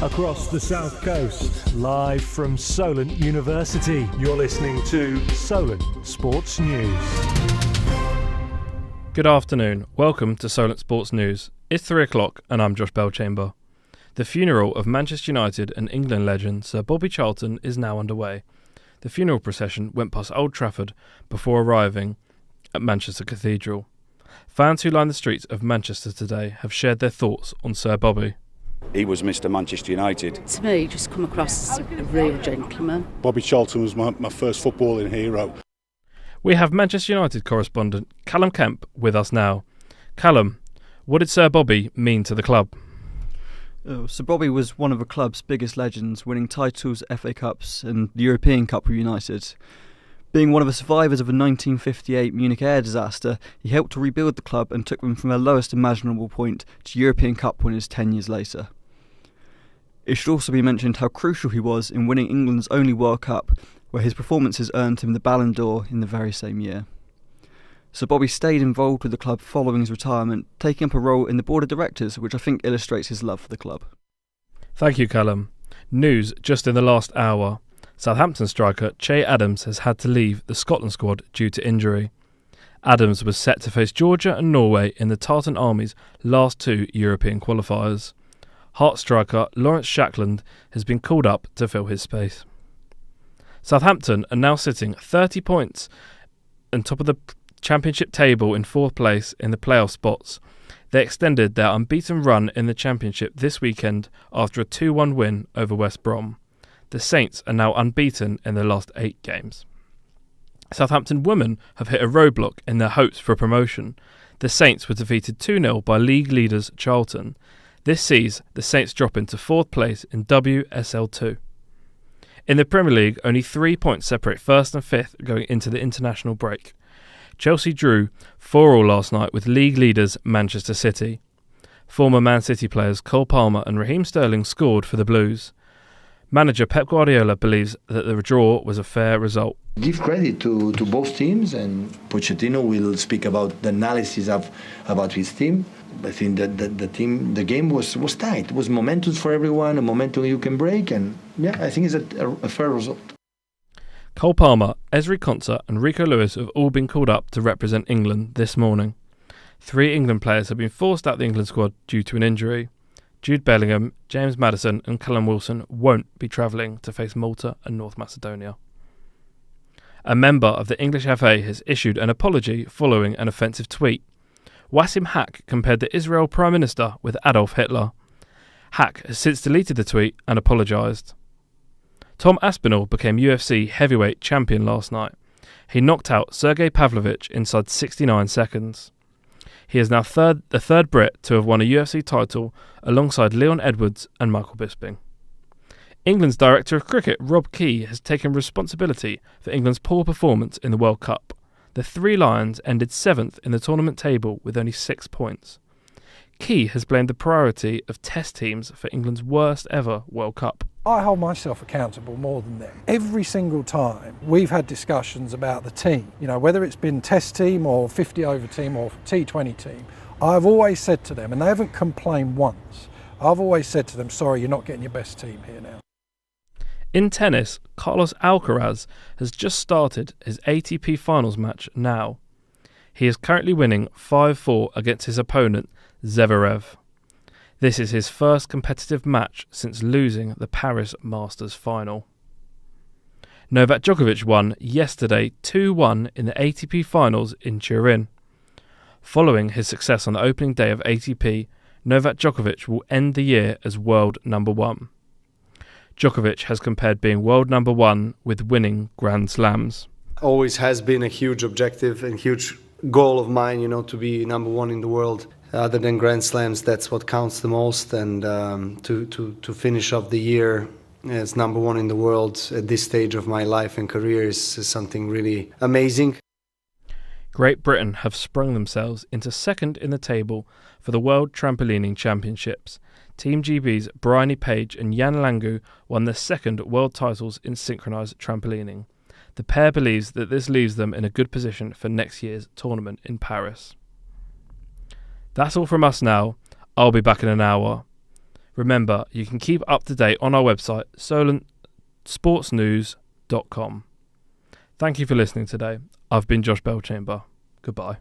across the south coast, live from Solent University. You're listening to Solent Sports News. Good afternoon, welcome to Solent Sports News. It's 3 o'clock and I'm Josh Belchamber. The funeral of Manchester United and England legend Sir Bobby Charlton is now underway. The funeral procession went past Old Trafford before arriving at Manchester Cathedral. Fans who line the streets of Manchester today have shared their thoughts on Sir Bobby. He was Mr. Manchester United. To me, he just come across as a real gentleman. Bobby Charlton was my first footballing hero. We have Manchester United correspondent Callum Kemp with us now. Callum, what did Sir Bobby mean to the club? Sir Bobby was one of the club's biggest legends, winning titles, FA Cups and the European Cup with United. Being one of the survivors of the 1958 Munich air disaster, he helped to rebuild the club and took them from their lowest imaginable point to European Cup winners 10 years later. It should also be mentioned how crucial he was in winning England's only World Cup, where his performances earned him the Ballon d'Or in the very same year. Sir Bobby stayed involved with the club following his retirement, taking up a role in the board of directors, which I think illustrates his love for the club. Thank you, Callum. News just in the last hour. Southampton striker Che Adams has had to leave the Scotland squad due to injury. Adams was set to face Georgia and Norway in the Tartan Army's last two European qualifiers. Hearts striker Lawrence Shackland has been called up to fill his space. Southampton are now sitting 30 points on top of the Championship table in fourth place in the playoff spots. They extended their unbeaten run in the Championship this weekend after a 2-1 win over West Brom. The Saints are now unbeaten in their last 8 games. Southampton women have hit a roadblock in their hopes for promotion. The Saints were defeated 2-0 by league leaders Charlton. This sees the Saints drop into fourth place in WSL2. In the Premier League, only 3 points separate first and fifth going into the international break. Chelsea drew 4-4 last night with league leaders Manchester City. Former Man City players Cole Palmer and Raheem Sterling scored for the Blues. Manager Pep Guardiola believes that the draw was a fair result. Give credit to both teams, and Pochettino will speak about the analysis about his team. I think that the game was tight. It was momentum for everyone, a momentum you can break, and yeah, I think it's a fair result. Cole Palmer, Ezri Konsa and Rico Lewis have all been called up to represent England this morning. 3 England players have been forced out of the England squad due to an injury. Jude Bellingham, James Maddison and Callum Wilson won't be travelling to face Malta and North Macedonia. A member of the English FA has issued an apology following an offensive tweet. Wassim Haq compared the Israel Prime Minister with Adolf Hitler. Haq has since deleted the tweet and apologised. Tom Aspinall became UFC heavyweight champion last night. He knocked out Sergey Pavlovich inside 69 seconds. He is now the third Brit to have won a UFC title alongside Leon Edwards and Michael Bisping. England's Director of Cricket, Rob Key, has taken responsibility for England's poor performance in the World Cup. The Three Lions ended 7th in the tournament table with only 6 points. Key has blamed the priority of Test teams for England's worst ever World Cup. I hold myself accountable more than them. Every single time we've had discussions about the team, whether it's been Test team or 50 over team or T20 team, I've always said to them, and they haven't complained once, I've always said to them, sorry, you're not getting your best team here now. In tennis, Carlos Alcaraz has just started his ATP Finals match now. He is currently winning 5-4 against his opponent, Zverev. This is his first competitive match since losing the Paris Masters final. Novak Djokovic won yesterday 2-1 in the ATP Finals in Turin. Following his success on the opening day of ATP, Novak Djokovic will end the year as world number 1. Djokovic has compared being world number 1 with winning Grand Slams. Always has been a huge objective and huge goal of mine, to be number 1 in the world. Other than Grand Slams, that's what counts the most, and to finish off the year as number 1 in the world at this stage of my life and career is something really amazing. Great Britain have sprung themselves into second in the table for the World Trampolining Championships. Team GB's Bryony Page and Jan Langu won their second world titles in synchronised trampolining. The pair believes that this leaves them in a good position for next year's tournament in Paris. That's all from us now. I'll be back in an hour. Remember, you can keep up to date on our website, solentsportsnews.com. Thank you for listening today. I've been Josh Belchamber. Goodbye.